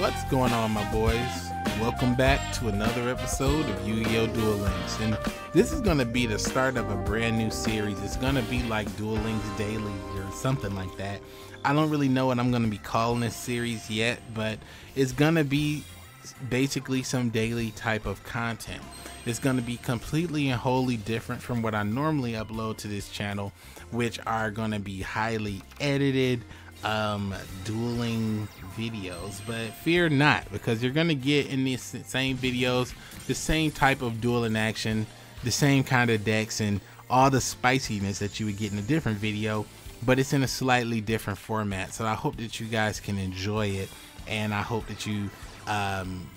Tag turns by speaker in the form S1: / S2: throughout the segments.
S1: What's going on, my boys? Welcome back to another episode of Yu-Gi-Oh! Duel Links, and this is going to be the start of a brand new series. It's going to be like Duel Links Daily or something like that. I don't really know what I'm going to be calling this series yet, but it's going to be basically some daily type of content. It's going to be completely and wholly different from what I normally upload to this channel, which are going to be highly edited dueling videos. But fear not, because you're going to get in these same videos the same type of dueling action, the same kind of decks, and all the spiciness that you would get in a different video, but it's in a slightly different format. So I hope that you guys can enjoy it, and I hope that you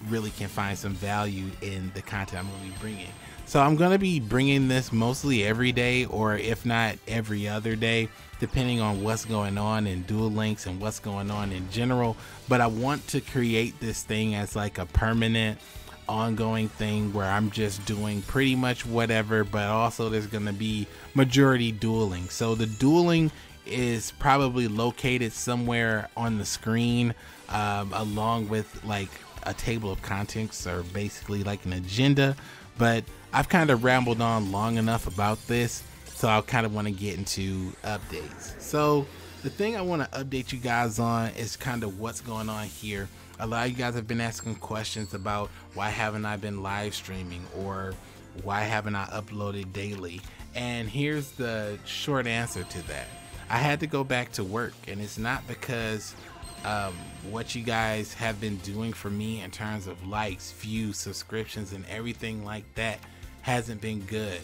S1: really can find some value in the content I'm going to be bringing. So I'm going to be bringing this mostly every day, or if not every other day, depending on what's going on in Duel Links and what's going on in general. But I want to create this thing as like a permanent ongoing thing where I'm just doing pretty much whatever, but also there's going to be majority dueling. So the dueling is probably located somewhere on the screen, along with like a table of contents, or basically like an agenda. But I've kind of rambled on long enough about this, so I kind of want to get into updates. So the thing I want to update you guys on is kind of what's going on here. A lot of you guys have been asking questions about why haven't I been live streaming, or why haven't I uploaded daily? And here's the short answer to that. I had to go back to work, and it's not because what you guys have been doing for me in terms of likes, views, subscriptions, and everything like that hasn't been good.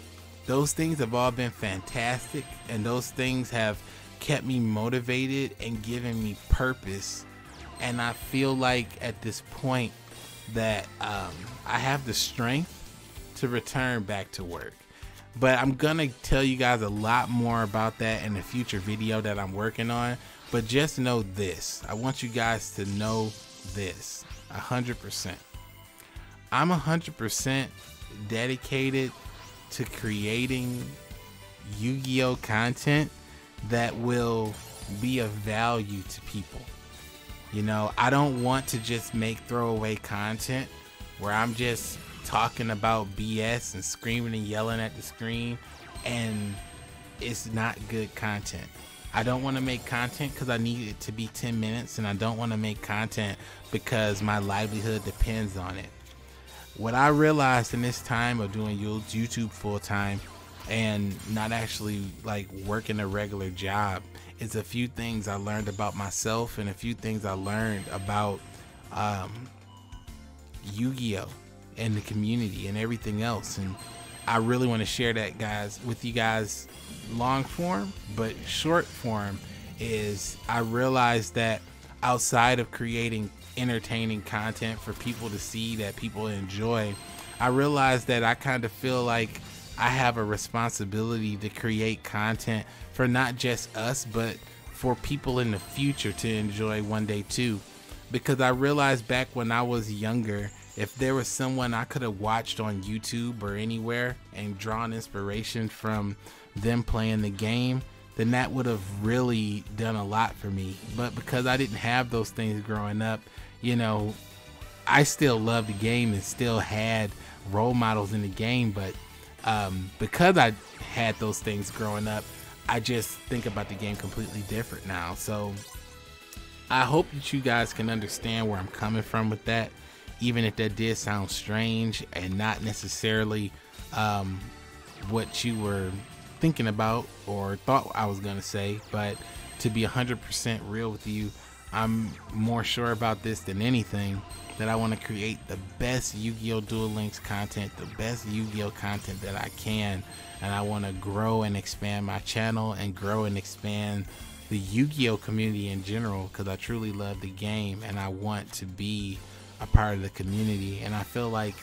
S1: Those things have all been fantastic, and those things have kept me motivated and given me purpose. And I feel like at this point that I have the strength to return back to work. But I'm gonna tell you guys a lot more about that in a future video that I'm working on. But just know this, I want you guys to know this 100%. I'm 100% dedicated to creating Yu-Gi-Oh! Content that will be of value to people. You know, I don't want to just make throwaway content where I'm just talking about BS and screaming and yelling at the screen, and it's not good content. I don't want to make content because I need it to be 10 minutes, and I don't want to make content because my livelihood depends on it. What I realized in this time of doing YouTube full time and not actually like working a regular job is a few things I learned about myself, and a few things I learned about Yu-Gi-Oh! And the community and everything else. And I really want to share that, guys, with you guys. Long form, but short form is I realized that outside of creating entertaining content for people to see that people enjoy, I realized that I kind of feel like I have a responsibility to create content for not just us, but for people in the future to enjoy one day too. Because I realized back when I was younger, if there was someone I could have watched on YouTube or anywhere and drawn inspiration from them playing the game, then that would have really done a lot for me. But because I didn't have those things growing up, you know, I still loved the game and still had role models in the game. But because I had those things growing up, I just think about the game completely different now. So I hope that you guys can understand where I'm coming from with that, even if that did sound strange and not necessarily what you were thinking about or thought I was gonna say. But to be 100% real with you, I'm more sure about this than anything, that I want to create the best Yu-Gi-Oh! Duel Links content, the best Yu-Gi-Oh! Content that I can, and I want to grow and expand my channel and grow and expand the Yu-Gi-Oh! Community in general, because I truly love the game and I want to be a part of the community. And I feel like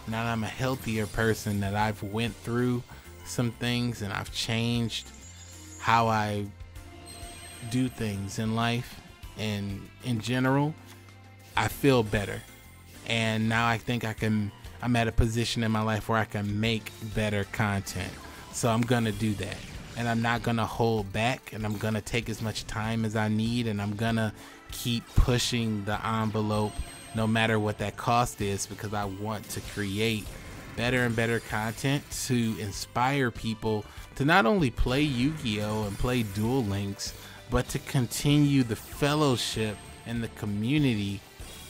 S1: now that I'm a healthier person, that I've went through some things and I've changed how I do things in life and in general, I feel better. And now I think I'm at a position in my life where I can make better content. So I'm gonna do that. and I'm not gonna hold back, and I'm gonna take as much time as I need, and I'm gonna keep pushing the envelope no matter what that cost is, because I want to create better and better content to inspire people to not only play Yu-Gi-Oh and play Duel Links, but to continue the fellowship and the community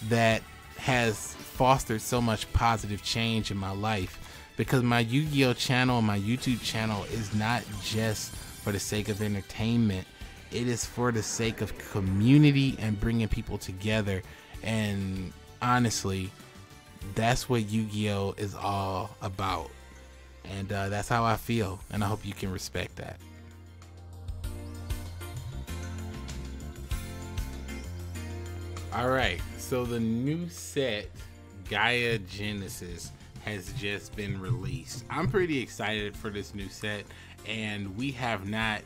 S1: that has fostered so much positive change in my life. Because my Yu-Gi-Oh channel and my YouTube channel is not just for the sake of entertainment. It is for the sake of community and bringing people together. And honestly, that's what Yu-Gi-Oh is all about. And that's how I feel, and I hope you can respect that. Alright, so the new set, Gaia Genesis, has just been released. I'm pretty excited for this new set, and we have not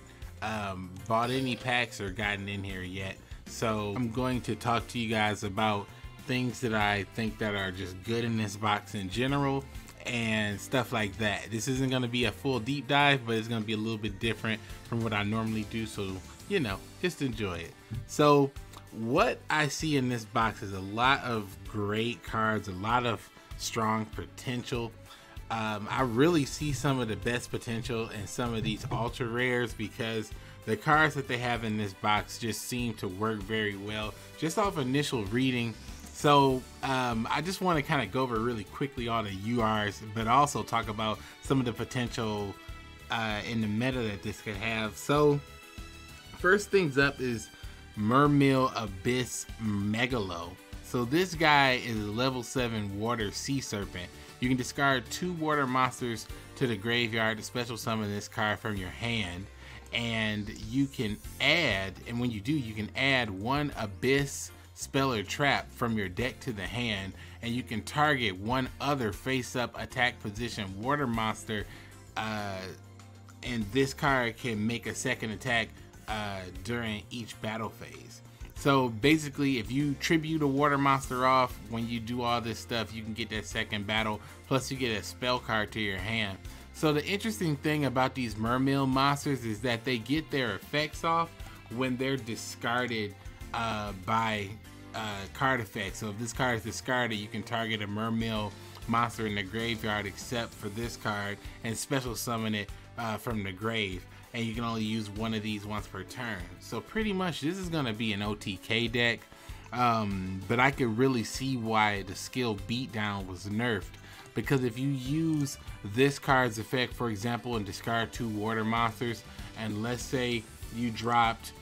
S1: bought any packs or gotten in here yet. So I'm going to talk to you guys about things that I think that are just good in this box in general and stuff like that. This isn't going to be a full deep dive, but it's going to be a little bit different from what I normally do, so you know, just enjoy it. So what I see in this box is a lot of great cards, a lot of strong potential. I really see some of the best potential in some of these ultra rares, because the cards that they have in this box just seem to work very well just off initial reading. So I just want to kind of go over really quickly all the URs, but also talk about some of the potential in the meta that this could have. So first things up is Mermail Abyss Megalo. So this guy is a level 7 water sea serpent. You can discard 2 water monsters to the graveyard to special summon this card from your hand, and you can add, and when you do, you can add 1 Abyss spell or trap from your deck to the hand, and you can target 1 other face-up attack position water monster, and this card can make a second attack during each battle phase. So basically, if you tribute a water monster off when you do all this stuff, you can get that second battle, plus you get a spell card to your hand. So the interesting thing about these Mermail monsters is that they get their effects off when they're discarded by card effects. So if this card is discarded, you can target a Mermail monster in the graveyard except for this card and special summon it from the grave. And you can only use 1 of these once per turn. So pretty much this is going to be an OTK deck, but I could really see why the skill beatdown was nerfed, because if you use this card's effect, for example, and discard 2 water monsters, and let's say you dropped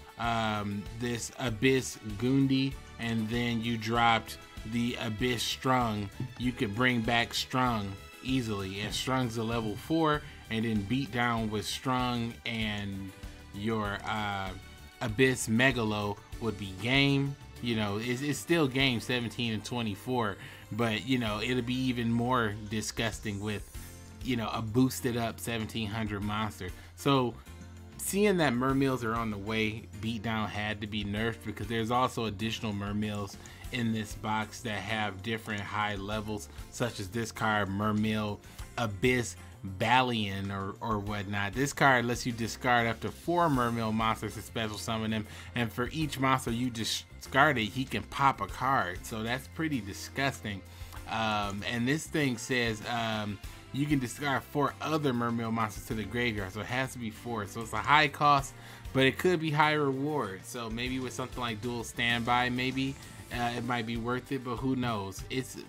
S1: this Abyss Gundi, and then you dropped the Abyss Strung, you could bring back Strung easily, and Strung's a level 4, and then beat down with Strung, and your Abyss Megalo would be game. You know, it's still game 17 and 24, but you know, it'll be even more disgusting with, you know, a boosted up 1700 monster. So seeing that Mermails are on the way, beatdown had to be nerfed, because there's also additional Mermails in this box that have different high levels, such as this card, Mermail Abyss Balian or whatnot. This card lets you discard up to 4 Mermail monsters to special summon them, and for each monster you discarded, he can pop a card. So that's pretty disgusting. And this thing says you can discard 4 other Mermail monsters to the graveyard, so it has to be 4. So it's a high cost, but it could be high reward. So maybe with something like Duel Standby, maybe it might be worth it, but who knows.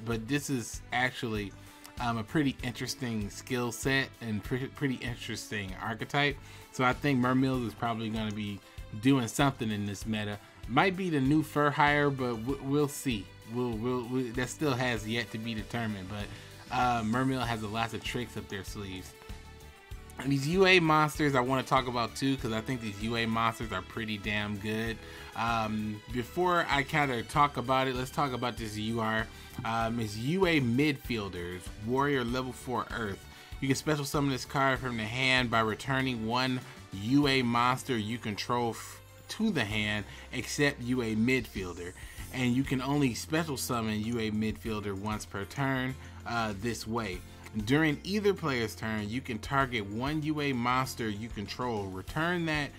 S1: But this is actually a pretty interesting skill set and pretty interesting archetype. So I think Mermail is probably going to be doing something in this meta. Might be the new Fur Hire, but we'll see. That still has yet to be determined. But Mermail has a lot of tricks up their sleeves. And these UA monsters I want to talk about too, because I think these UA monsters are pretty damn good. Before I kind of talk about it, let's talk about this UR. It's UA Midfielders, Warrior level 4 Earth. You can special summon this card from the hand by returning 1 UA monster you control to the hand, except UA Midfielder. And you can only special summon UA Midfielder once per turn this way. During either player's turn, you can target one UA monster you control, return that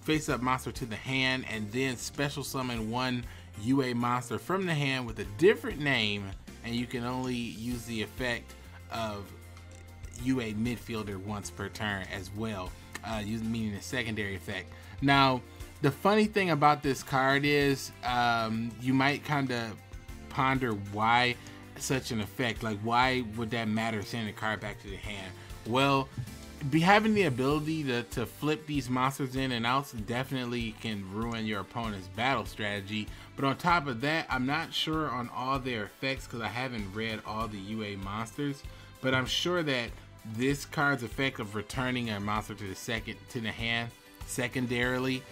S1: face-up monster to the hand, and then special summon one UA monster from the hand with a different name, and you can only use the effect of UA midfielder once per turn as well, meaning a secondary effect. Now, the funny thing about this card is you might kind of ponder why such an effect. Like, why would that matter, sending the card back to the hand? Well, having the ability to flip these monsters in and out definitely can ruin your opponent's battle strategy. But on top of that, I'm not sure on all their effects because I haven't read all the UA monsters, but I'm sure that this card's effect of returning a monster to the hand secondarily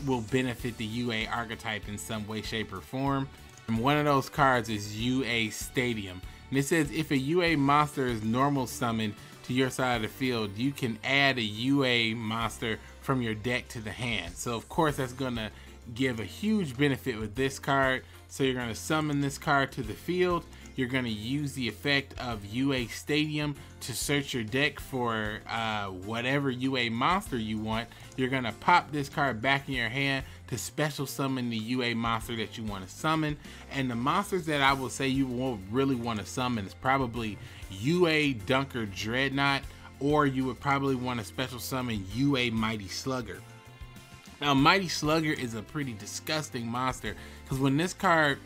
S1: will benefit the UA archetype in some way, shape, or form. And one of those cards is UA Stadium. And it says if a UA monster is normal summoned to your side of the field, you can add a UA monster from your deck to the hand. So of course that's gonna give a huge benefit with this card. So you're gonna summon this card to the field. You're gonna use the effect of UA Stadium to search your deck for whatever UA monster you want. You're gonna pop this card back in your hand to special summon the UA monster that you want to summon. And the monsters that I will say you won't really want to summon is probably UA Dunker Dreadnought, or you would probably want to special summon UA Mighty Slugger. Now, Mighty Slugger is a pretty disgusting monster because when this card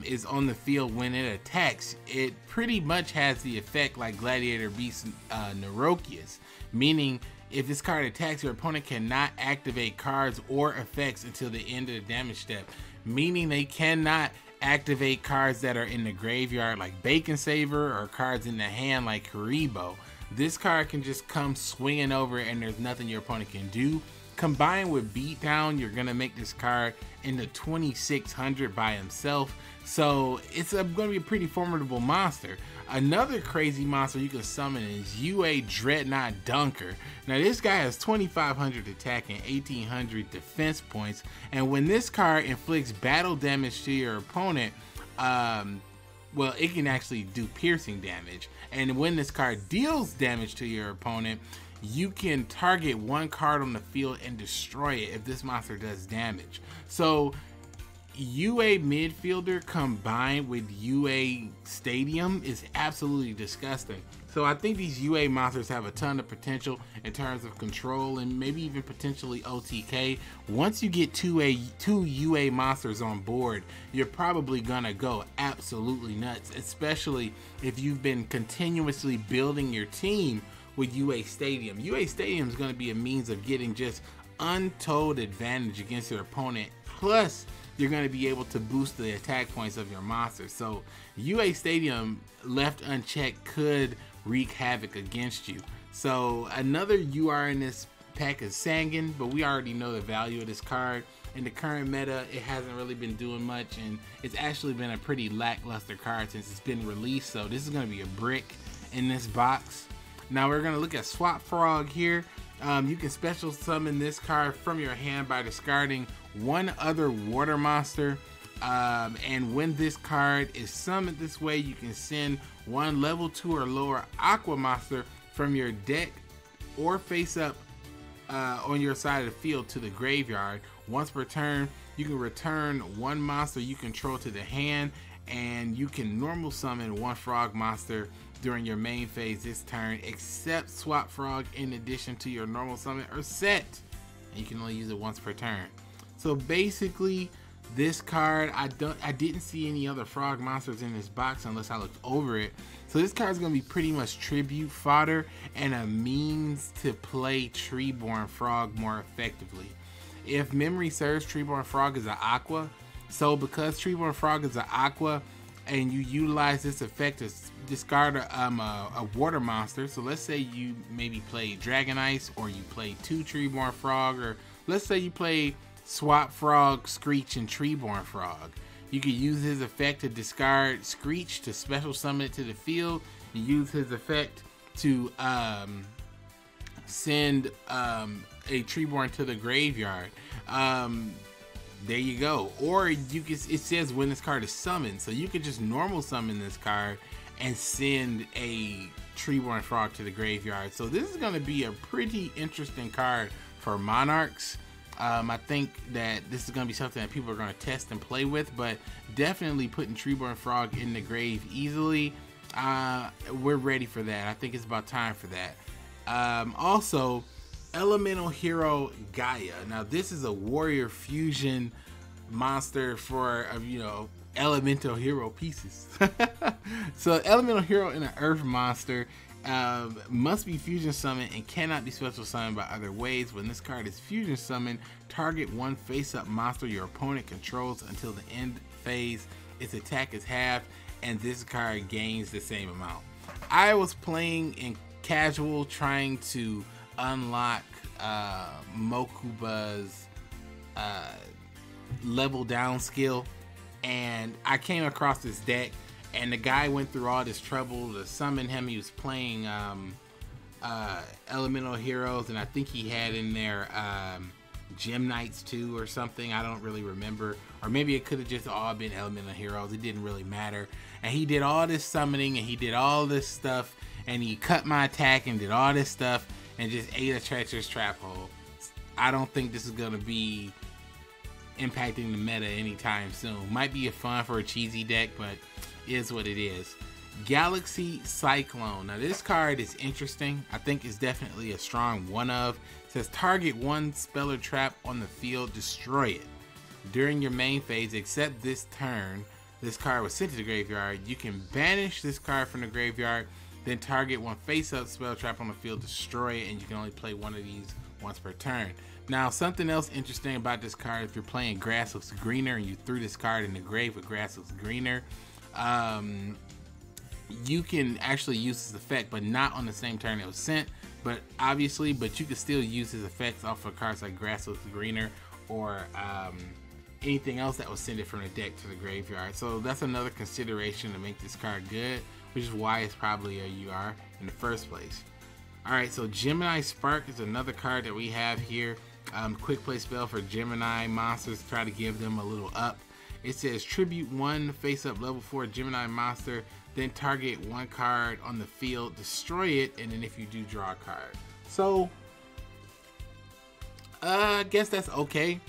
S1: is on the field, when it attacks, it pretty much has the effect like Gladiator Beast Neurokius, meaning if this card attacks, your opponent cannot activate cards or effects until the end of the damage step, meaning they cannot activate cards that are in the graveyard like Bacon Saver or cards in the hand like Karibo. This card can just come swinging over and there's nothing your opponent can do. Combined with Beatdown, you're going to make this card into 2600 by himself. So it's going to be a pretty formidable monster. Another crazy monster you can summon is UA Dreadnought Dunker. Now this guy has 2500 attack and 1800 defense points. And when this card inflicts battle damage to your opponent, well, it can actually do piercing damage. And when this card deals damage to your opponent, you can target one card on the field and destroy it if this monster does damage. So UA midfielder combined with UA Stadium is absolutely disgusting. So I think these UA monsters have a ton of potential in terms of control and maybe even potentially OTK. Once you get two UA monsters on board, you're probably gonna go absolutely nuts, especially if you've been continuously building your team with UA Stadium. UA Stadium is going to be a means of getting just untold advantage against your opponent. Plus, you're going to be able to boost the attack points of your monsters. So UA Stadium left unchecked could wreak havoc against you. So another UR in this pack is Sangan, but we already know the value of this card. In the current meta, it hasn't really been doing much, and it's actually been a pretty lackluster card since it's been released. So this is going to be a brick in this box. Now we're going to look at Swap Frog here. You can special summon this card from your hand by discarding one other water monster. And when this card is summoned this way, you can send one level 2 or lower aqua monster from your deck or face up on your side of the field to the graveyard. Once per turn, you can return one monster you control to the hand, and you can normal summon one frog monster during your main phase this turn, except Swap Frog in addition to your normal summon or set, and you can only use it once per turn. So basically, this card, I didn't see any other frog monsters in this box unless I looked over it. So this card is going to be pretty much tribute fodder and a means to play Treeborn Frog more effectively. If memory serves, Treeborn Frog is an aqua. So because Treeborn Frog is an aqua, and you utilize this effect to discard a water monster. So let's say you maybe play Dragon Ice, or you play 2 Treeborn Frog, or let's say you play Swap Frog, Screech, and Treeborn Frog. You can use his effect to discard Screech to special summon it to the field, and use his effect to send a Treeborn to the graveyard. There you go. Or you can, it says when this card is summoned, so you could just normal summon this card and send a Treeborn Frog to the graveyard. So this is going to be a pretty interesting card for Monarchs. I think that this is going to be something that people are going to test and play with, but definitely putting Treeborn Frog in the grave easily. We're ready for that. I think it's about time for that. Also, Elemental Hero Gaia. Now this is a warrior fusion monster for elemental hero pieces. So elemental hero and an earth monster, must be fusion summoned and cannot be special summoned by other ways. When this card is fusion summoned, target one face-up monster your opponent controls until the end phase. Its attack is halved, and this card gains the same amount. I was playing in casual trying to unlock Mokuba's level down skill, and I came across this deck, and the guy went through all this trouble to summon him. He was playing elemental heroes, and I think he had in there Gem Knights too or something. I don't really remember, or maybe it could have just all been elemental heroes. It didn't really matter. And he did all this summoning, and he did all this stuff, and he cut my attack and did all this stuff and just ate a treacherous trap hole. I don't think this is gonna be impacting the meta anytime soon. Might be a fun for a cheesy deck, but is what it is. Galaxy Cyclone. Now this card is interesting. I think it's definitely a strong one of. It says target one spell or trap on the field, destroy it. During your main phase, except this turn, this card was sent to the graveyard. You can banish this card from the graveyard, then target one face-up spell trap on the field, destroy it, and you can only play one of these once per turn. Now, something else interesting about this card, if you're playing Grass Looks Greener and you threw this card in the grave with Grass Looks Greener, you can actually use this effect, but not on the same turn it was sent. But obviously, you can still use his effects off of cards like Grass Looks Greener or anything else that was sent it from the deck to the graveyard. So that's another consideration to make this card good, which is why it's probably a UR in the first place. Alright, so Gemini Spark is another card that we have here. Quick play spell for Gemini monsters, try to give them a little up. It says tribute one face up level 4 Gemini monster, then target one card on the field, destroy it, and then if you do, draw a card. So I guess that's okay.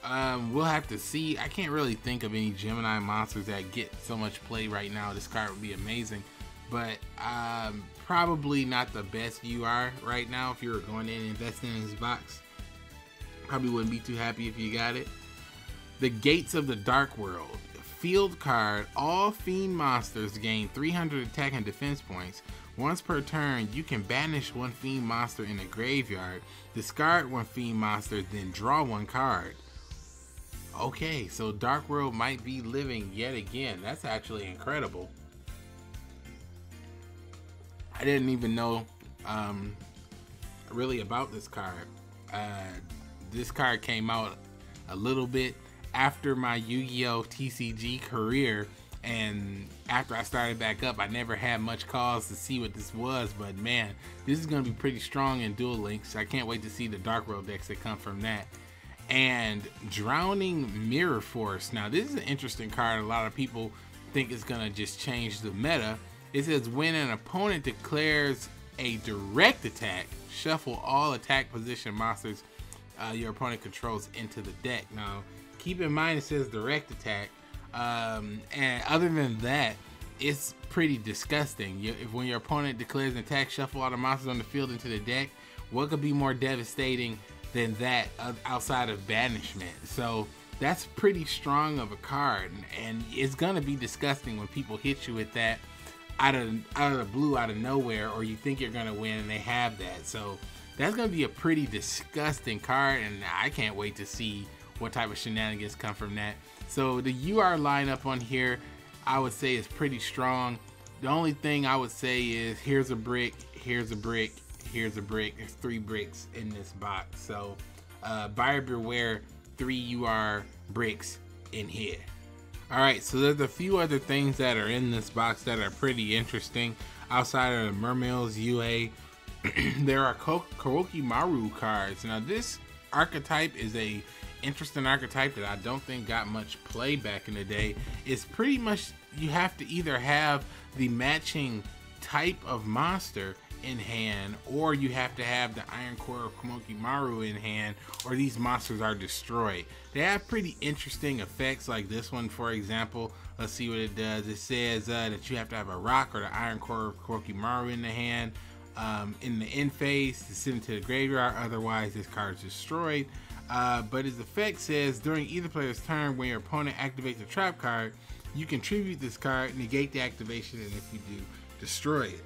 S1: We'll have to see. I can't really think of any Gemini monsters that get so much play right now. This card would be amazing, but probably not the best UR right now. If you were going in and investing in this box, probably wouldn't be too happy if you got it. The Gates of the Dark World. Field card. All fiend monsters gain 300 attack and defense points. Once per turn, you can banish one fiend monster in the graveyard, discard one fiend monster, then draw one card. Okay, so Dark World might be living yet again. That's actually incredible. I didn't even know really about this card. This card came out a little bit after my Yu-Gi-Oh! TCG career, and after I started back up, I never had much cause to see what this was, but man, this is going to be pretty strong in Duel Links. I can't wait to see the Dark World decks that come from that. And Drowning Mirror Force. Now this is an interesting card. A lot of people think it's going to just change the meta. It says when an opponent declares a direct attack, shuffle all attack position monsters your opponent controls into the deck. Now keep in mind it says direct attack, and other than that, it's pretty disgusting. When your opponent declares an attack, shuffle all the monsters on the field into the deck. What could be more devastating than that outside of banishment? So that's pretty strong of a card, and it's gonna be disgusting when people hit you with that out of the blue, out of nowhere, or you think you're gonna win and they have that. So that's gonna be a pretty disgusting card, and I can't wait to see what type of shenanigans come from that. So the UR lineup on here, I would say, is pretty strong. The only thing I would say is here's a brick, here's a brick, here's a brick. There's 3 bricks in this box. So buyer beware, 3 UR bricks in here. Alright, so there's a few other things that are in this box that are pretty interesting. Outside of the Mermail's UA, there are Kurokimaru cards. Now this archetype is a interesting archetype that I don't think got much play back in the day. It's pretty much you have to either have the matching type of monster in hand, or you have to have the Iron Core of Komokimaru in hand, or these monsters are destroyed. They have pretty interesting effects, like this one, for example. Let's see what it does. It says that you have to have a rock or the Iron Core of Komokimaru in the hand in the end phase to send it to the graveyard, otherwise this card is destroyed. But his effect says during either player's turn, when your opponent activates a trap card, you contribute this card, negate the activation, and if you do, destroy it.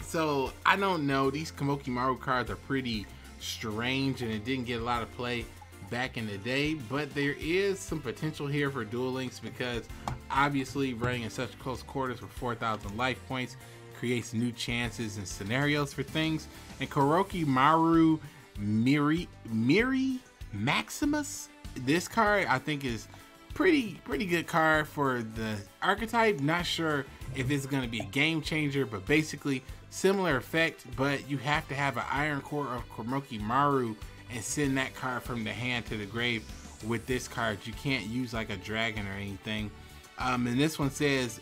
S1: So I don't know, these Komokimaru cards are pretty strange and it didn't get a lot of play back in the day, but there is some potential here for Duel Links because obviously running in such close quarters with 4,000 life points creates new chances and scenarios for things. And Komokimaru Miri Maximus, this card I think is pretty good card for the archetype. Not sure if it's going to be a game changer, but basically similar effect, but you have to have an Iron Core of Komokimaru and send that card from the hand to the grave with this card. You can't use like a dragon or anything. And this one says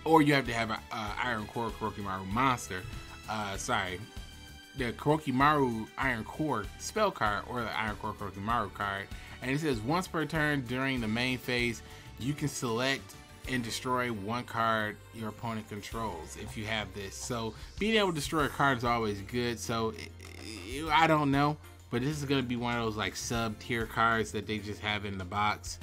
S1: or you have to have an Iron Core Komokimaru monster. The Komokimaru Iron Core spell card or the Iron Core Komokimaru card. And it says once per turn during the main phase, you can select and destroy one card your opponent controls if you have this. So being able to destroy a card is always good. So I don't know, but this is going to be one of those like sub tier cards that they just have in the box.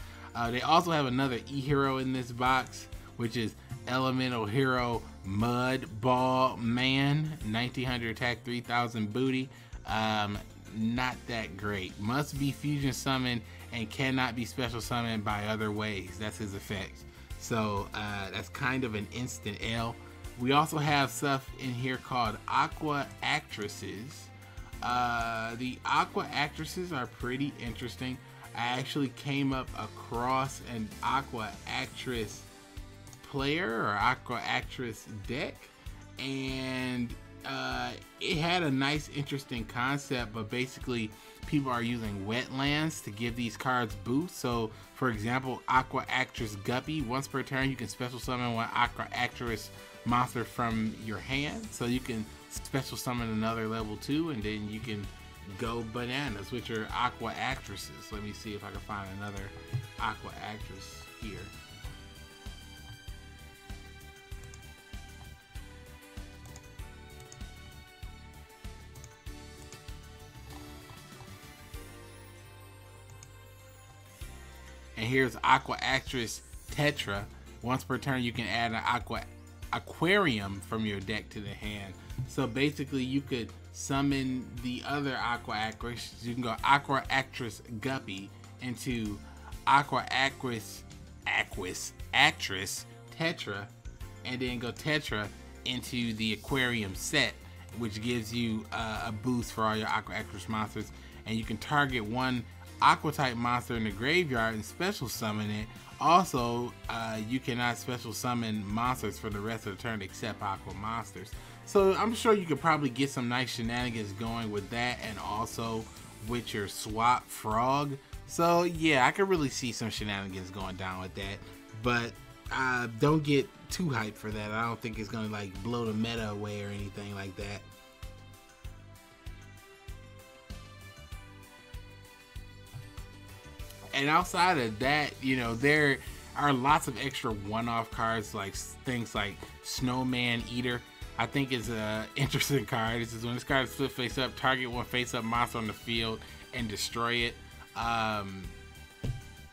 S1: They also have another e-hero in this box, which is Elemental Hero Mud Ball Man, 1900 attack, 3000 booty. Not that great. Must be fusion summoned and cannot be special summoned by other ways. That's his effect. So that's kind of an instant L. We also have stuff in here called Aqua Actresses. The Aqua Actresses are pretty interesting. I actually came up across an Aqua Actress player or Aqua Actress deck, and it had a nice interesting concept, but basically people are using wetlands to give these cards boosts. So for example, Aqua Actress Guppy, once per turn you can special summon one Aqua Actress monster from your hand, so you can special summon another level 2 and then you can go bananas with your Aqua Actresses. Let me see if I can find another Aqua Actress here. And here's Aqua Actress Tetra. Once per turn you can add an aquarium from your deck to the hand. So basically you could summon the other Aqua Actress. You can go Aqua Actress Guppy into Aqua Actress Tetra, and then go Tetra into the aquarium set, which gives you a boost for all your Aqua Actress monsters. And you can target one Aqua type monster in the graveyard and special summon it. Also, you cannot special summon monsters for the rest of the turn except Aqua monsters. So I'm sure you could probably get some nice shenanigans going with that, and also with your swap frog. So yeah, I could really see some shenanigans going down with that, but don't get too hyped for that. I don't think it's gonna like blow the meta away or anything like that. And outside of that, you know, there are lots of extra one-off cards, like things like Snowman Eater. I think is an interesting card. This is when this card is flip face up, target one face up monster on the field and destroy it.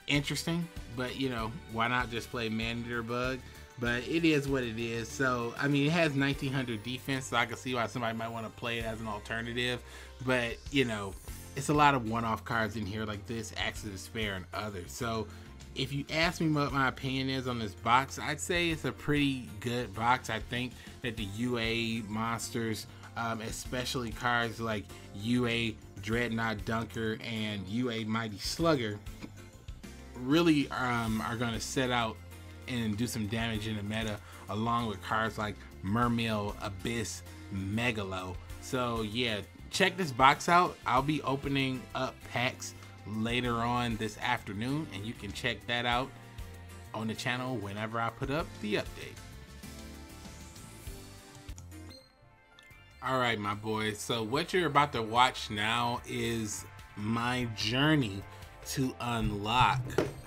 S1: Interesting, but you know, why not just play Man-Eater Bug? But it is what it is. So I mean, it has 1900 defense, so I can see why somebody might want to play it as an alternative. But you know, it's a lot of one-off cards in here like this, Axe of Despair and others. So if you ask me what my opinion is on this box, I'd say it's a pretty good box. I think that the UA monsters, especially cards like UA Dreadnought Dunker and UA Mighty Slugger, really are going to set out and do some damage in the meta, along with cards like Mermail Abyss Megalo. So yeah, check this box out. I'll be opening up packs later on this afternoon, and you can check that out. on the channel whenever I put up the update. All right, my boys, so what you're about to watch now is my journey to unlock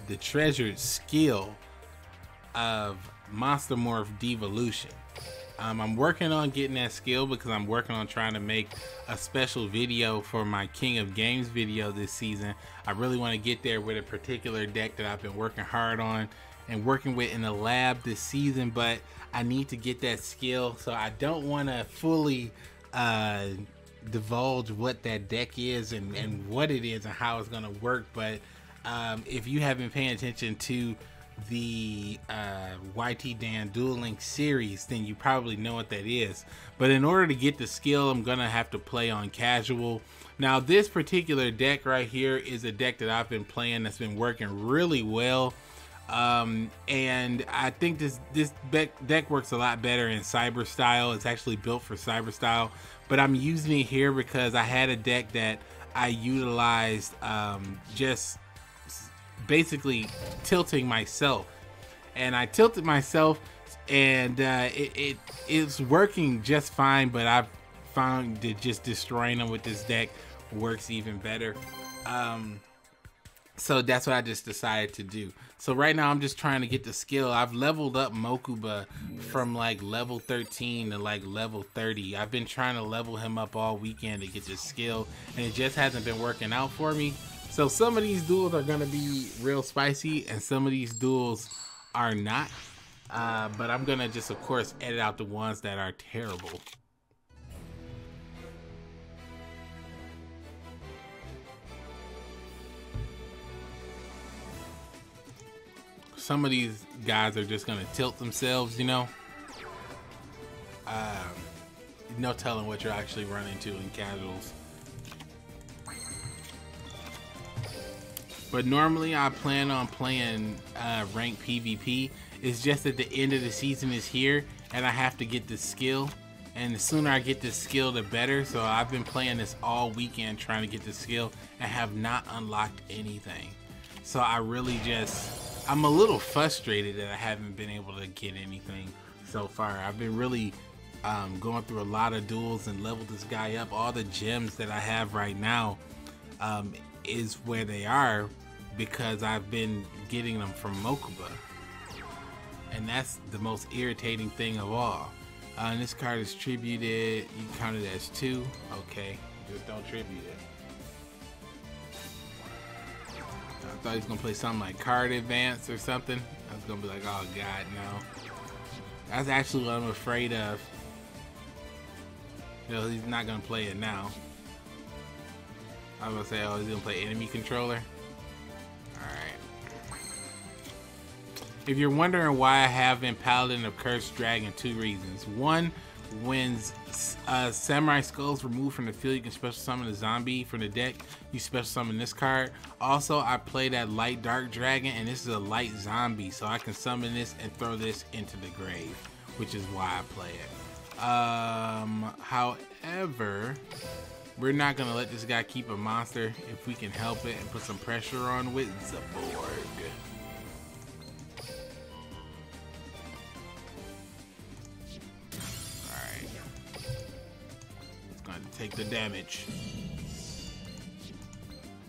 S1: the treasured skill of Monster Morph Devolution. I'm working on getting that skill because I'm working on trying to make a special video for my King of Games video this season. I really want to get there with a particular deck that I've been working hard on and working with in the lab this season, but I need to get that skill, so I don't want to fully divulge what that deck is and what it is and how it's going to work. But if you have been paying attention to the YTDaN Duel Links series, then you probably know what that is. But in order to get the skill, I'm gonna have to play on casual. Now this particular deck right here is a deck that I've been playing that's been working really well, and I think this deck works a lot better in cyber style. It's actually built for cyber style, but I'm using it here because I had a deck that I utilized just basically tilting myself, and I tilted myself, and it's working just fine, but I've found that just destroying them with this deck works even better. So that's what I just decided to do. So right now I'm just trying to get the skill. I've leveled up Mokuba from like level 13 to like level 30. I've been trying to level him up all weekend to get this skill, and it just hasn't been working out for me. So some of these duels are gonna be real spicy and some of these duels are not. But I'm gonna just, of course, edit out the ones that are terrible. Some of these guys are just gonna tilt themselves, you know. No telling what you're actually running into in casuals. But normally I plan on playing ranked PvP. It's just that the end of the season is here and I have to get the skill. And the sooner I get this skill, the better. So I've been playing this all weekend trying to get the skill and have not unlocked anything. So I really I'm a little frustrated that I haven't been able to get anything so far. I've been really going through a lot of duels and leveled this guy up. All the gems that I have right now is where they are because I've been getting them from Mokuba, and that's the most irritating thing of all. And this card is tributed. You count it as 2. Okay, just don't tribute it. I thought he was gonna play something like card advance or something. I was gonna be like, oh god, no. That's actually what I'm afraid of. You know, he's not gonna play it now. I was gonna say, oh, he's gonna play enemy controller. Alright. If you're wondering why I have been Paladin of Cursed Dragon, 2 reasons. One, when Samurai Skull's removed from the field, you can special summon a zombie from the deck. You special summon this card. Also, I play that Light Dark Dragon, and this is a light zombie, so I can summon this and throw this into the grave, which is why I play it. However, we're not gonna let this guy keep a monster if we can help it and put some pressure on with Zaborg. Alright. It's gonna take the damage.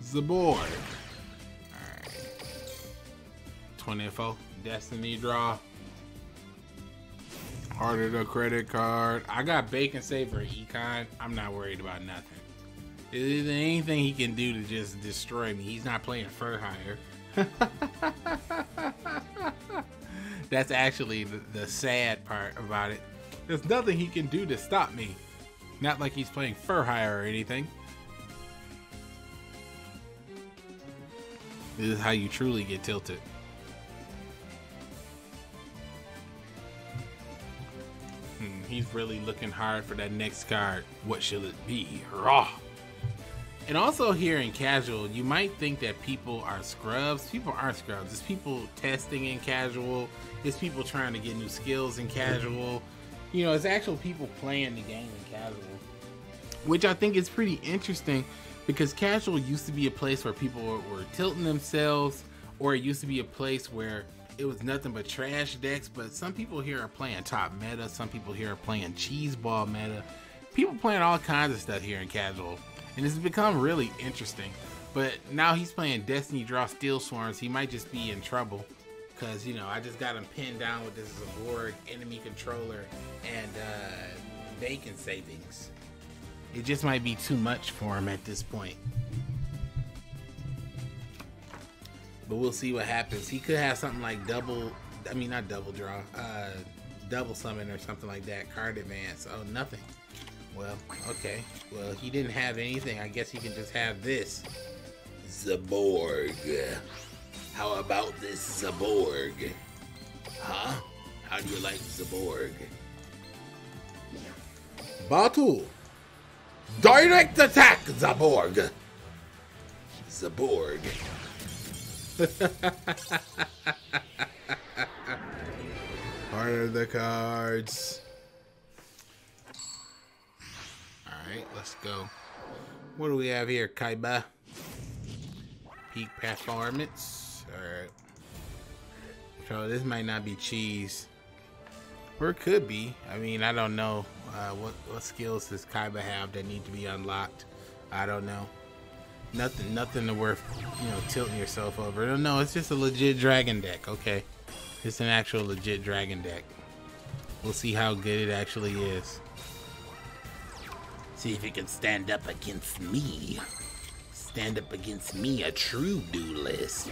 S1: Zaborg. Alright. 24. Destiny draw. Harder the credit card. I got Bacon Save for Econ. I'm not worried about nothing. There isn't anything he can do to just destroy me. He's not playing Fur Hire. That's actually the sad part about it. There's nothing he can do to stop me. Not like he's playing Fur Hire or anything. This is how you truly get tilted. He's really looking hard for that next card. What shall it be? Raw. And also here in casual, you might think that people are scrubs. People aren't scrubs. It's people testing in casual. It's people trying to get new skills in casual. You know, it's actual people playing the game in casual, which I think is pretty interesting because casual used to be a place where people were tilting themselves, or it used to be a place where it was nothing but trash decks, but some people here are playing top meta, some people here are playing cheeseball meta. People playing all kinds of stuff here in casual, and it's become really interesting. But now he's playing Destiny Draw Steel Swarms. He might just be in trouble because, you know, I just got him pinned down with this Zaborg enemy controller and bacon savings. It just might be too much for him at this point. But we'll see what happens. He could have something like double summon or something like that. Card advance. Oh, nothing. Well, okay. Well, he didn't have anything. I guess he can just have this. Zaborg. How about this Zaborg? Huh? How do you like Zaborg? Battle. Direct attack, Zaborg. Zaborg. Part of the cards. Alright, let's go. What do we have here, Kaiba? Peak performance. Alright. So this might not be cheese. Or it could be. I mean, I don't know. What skills does Kaiba have that need to be unlocked? I don't know. Nothing worth, you know, tilting yourself over. No, it's just a legit dragon deck. Okay, it's an actual legit dragon deck. We'll see how good it actually is. See if it can stand up against me. Stand up against me, a true duelist.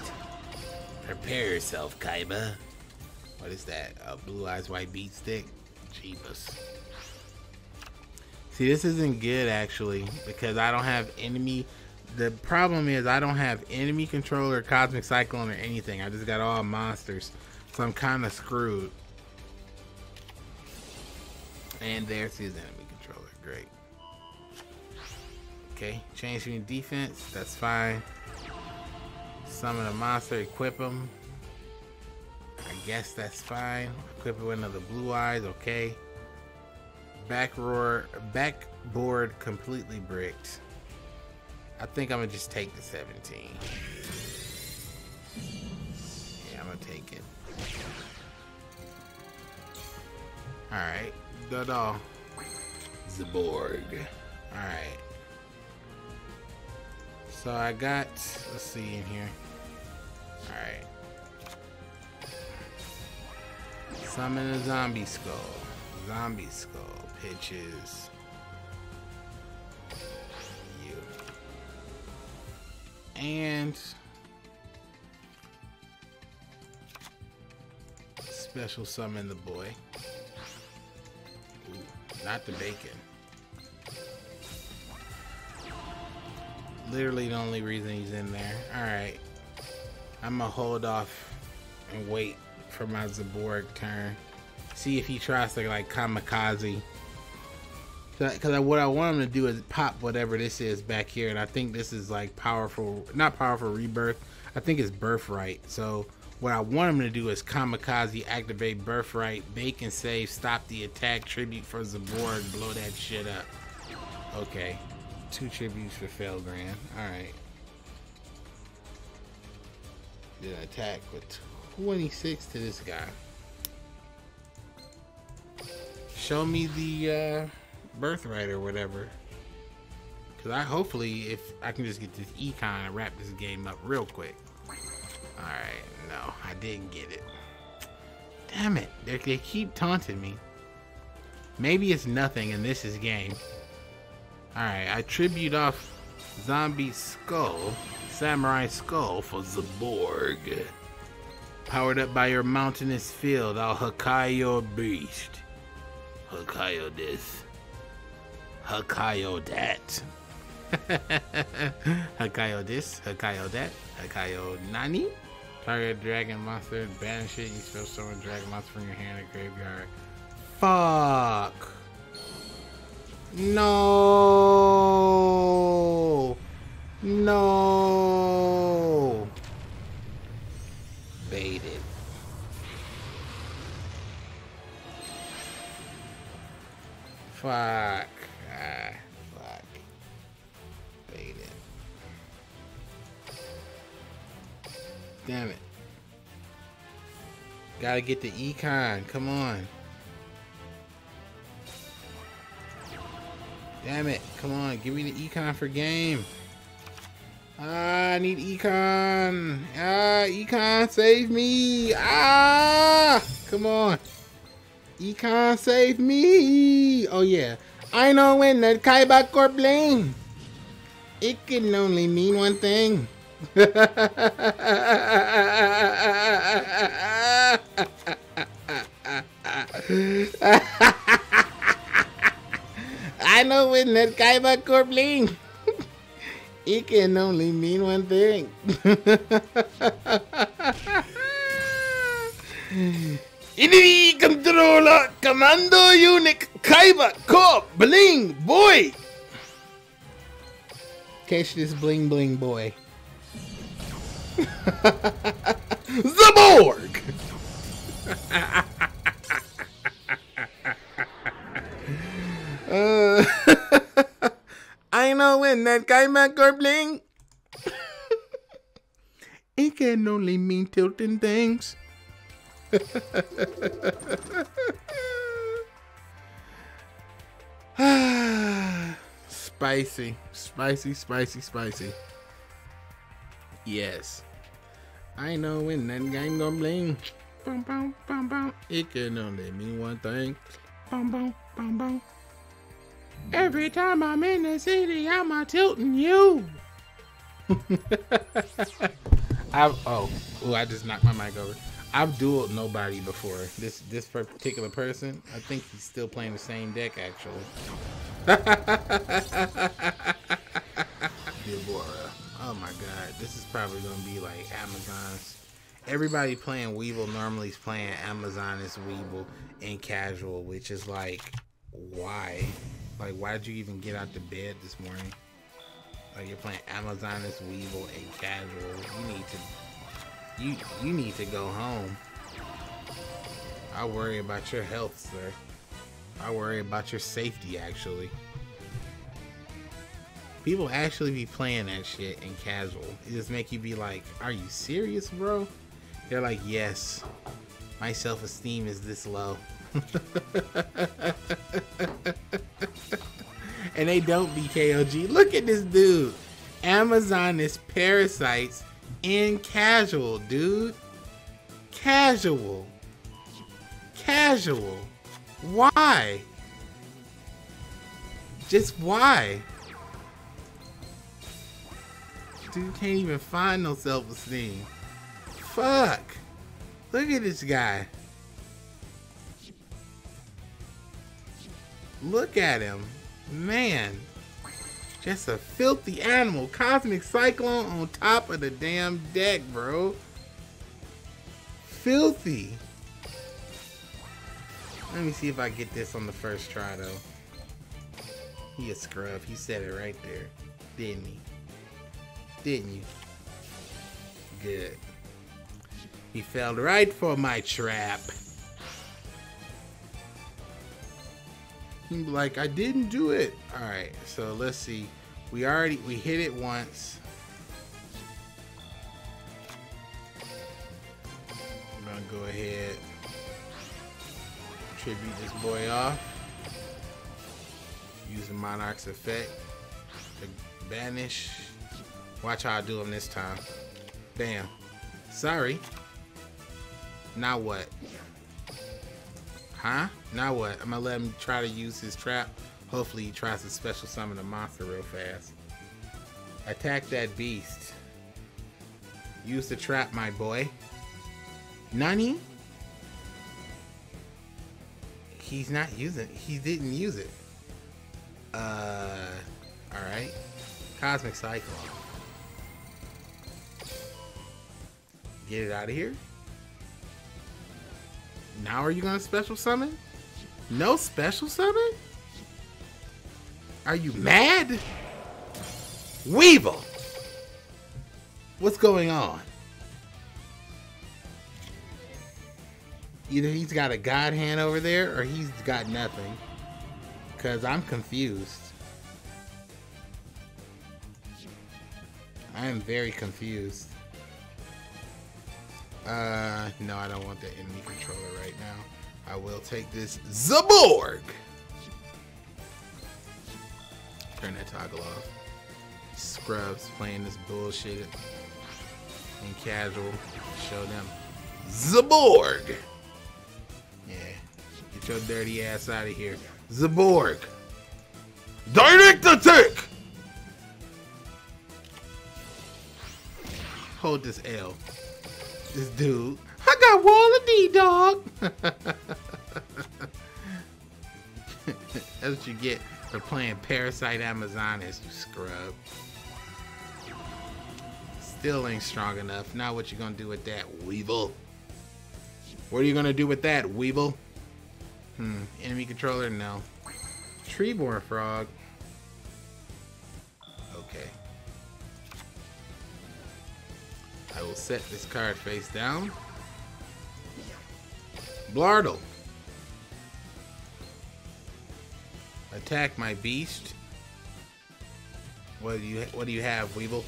S1: Prepare yourself, Kaiba. What is that? A blue eyes white beat stick? Jeebus. See, this isn't good actually because I don't have enemy. The problem is I don't have enemy controller, cosmic cyclone, or anything. I just got all monsters, so I'm kind of screwed. And there's his enemy controller. Great. Okay, change your defense. That's fine. Summon a monster, equip him. I guess that's fine. Equip it with another blue eyes. Okay. Backboard completely bricked. I think I'm gonna just take the 17. Yeah, I'm gonna take it. Alright, Dodo. Zaborg. Alright. So I got, let's see in here. Alright. Summon a zombie skull. Zombie skull pitches. And special summon the boy. Ooh, not the bacon. Literally the only reason he's in there. Alright. I'm gonna hold off and wait for my Zaborg turn. See if he tries to like kamikaze. Because what I want him to do is pop whatever this is back here, and I think this is like powerful, not powerful rebirth. I think it's birthright. So what I want him to do is kamikaze, activate birthright, bacon save, stop the attack, tribute for Zaborg, blow that shit up. Okay, 2 tributes for Felgran. All right. Then attack with 26 to this guy. Show me the birthright or whatever, because hopefully if I can just get this econ and wrap this game up real quick. All right, no, I didn't get it. Damn it, they keep taunting me. Maybe it's nothing and this is game. All right, I tribute off zombie skull, samurai skull for Zaborg. Powered up by your mountainous field, I'll Hakayo beast. Hakayo this. Hakayo that. Hakayo this. Hakayo that. Hakayo nani? Target dragon monster. Banish it. You spell summon dragon monster from your hand or graveyard. Fuck. No. No. Baited. Fuck. Fuck. Bait it. Damn it. Gotta get the econ. Come on. Damn it. Come on. Give me the econ for game. I need econ. Econ, save me. Come on. Econ, save me. Oh, yeah. I know when that Kaibak or Bling. It can only mean one thing. I know when that Kaibak or Bling. It can only mean one thing. Enemy controller, commando unit, Kaiba, Corp, Bling, boy. Catch this bling bling boy. Zaborg. I know when that Kaiba or Bling. It can only mean tilting things. Spicy, spicy, spicy, spicy. Yes, I know when that game gonna bling. Boom, boom, boom, boom. It can only mean one thing. Boom, boom, boom, boom. Every time I'm in the city, I'm a tilting you. I just knocked my mic over. I've dueled nobody before. This particular person, I think he's still playing the same deck actually. Deborah. Oh my god, this is probably gonna be like Amazon's. Everybody playing Weevil normally is playing Amazon's Weevil in casual, which is like, why? Like, why did you even get out of bed this morning? Like, you're playing Amazon's Weevil in casual. You need to go home. I worry about your health, sir. I worry about your safety, actually. People actually be playing that shit in casual. It just make you be like, are you serious, bro? They're like, yes. My self-esteem is this low. And they don't be KOG. Look at this dude. Amazon is parasites in casual, dude. Casual. Casual. Why? Just why? Dude can't even find no self-esteem. Fuck. Look at this guy. Look at him. Man. Just a filthy animal. Cosmic Cyclone on top of the damn deck, bro. Filthy. Let me see if I get this on the first try, though. He a scrub. He said it right there. Didn't he? Didn't you? Good. He fell right for my trap. He'd be like, I didn't do it. Alright, so let's see. We hit it once. I'm gonna go ahead. Tribute this boy off. Use the Monarch's effect to banish. Watch how I do him this time. Bam. Sorry. Now what? Huh? Now what? I'm gonna let him try to use his trap. Hopefully he tries to special summon a monster real fast. Attack that beast. Use the trap, my boy. Nani? He's not using it. He didn't use it. Alright. Cosmic Cyclone. Get it out of here. Now are you gonna special summon? No special summon? Are you mad? Weevil! What's going on? Either he's got a god hand over there or he's got nothing. Because I'm confused. I am very confused. No, I don't want the enemy controller right now. I will take this Zaborg. Turn that toggle off. Scrubs playing this bullshit in casual. Show them Zaborg. Yeah, get your dirty ass out of here. Zaborg. Direct attack. Hold this L. This dude. I got Wall of D, dog. That's what you get for playing Parasite Amazonas, you scrub. Still ain't strong enough. Now what you gonna do with that, Weevil? What are you gonna do with that, Weevil? Enemy controller? No. Treeborn Frog. Okay. I will set this card face down. Blardle. Attack my beast. What do you have, Weevil?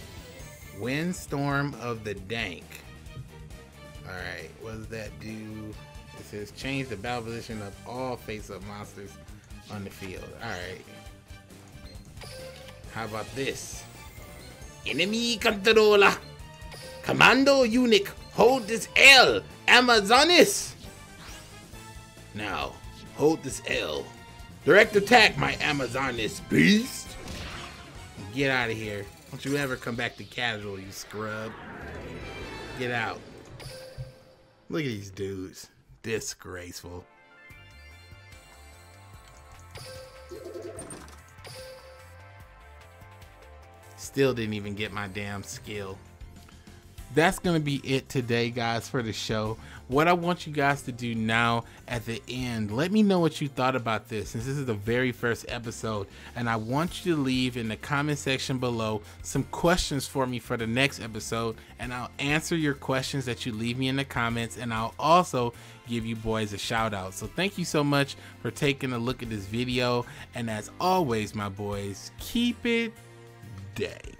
S1: Windstorm of the Dank. Alright, what does that do? It says change the battle position of all face-up monsters on the field. Alright. How about this? Enemy controller. Commando unit, hold this L. Amazonis. Now, hold this L. Direct attack, my Amazonis beast. Get out of here. Don't you ever come back to casual, you scrub. Get out. Look at these dudes. Disgraceful. Still didn't even get my damn skill. That's gonna be it today, guys, for the show. What I want you guys to do now at the end, let me know what you thought about this, since this is the very first episode, and I want you to leave in the comment section below some questions for me for the next episode, and I'll answer your questions that you leave me in the comments, and I'll also give you boys a shout out. So thank you so much for taking a look at this video, and as always, my boys, keep it day.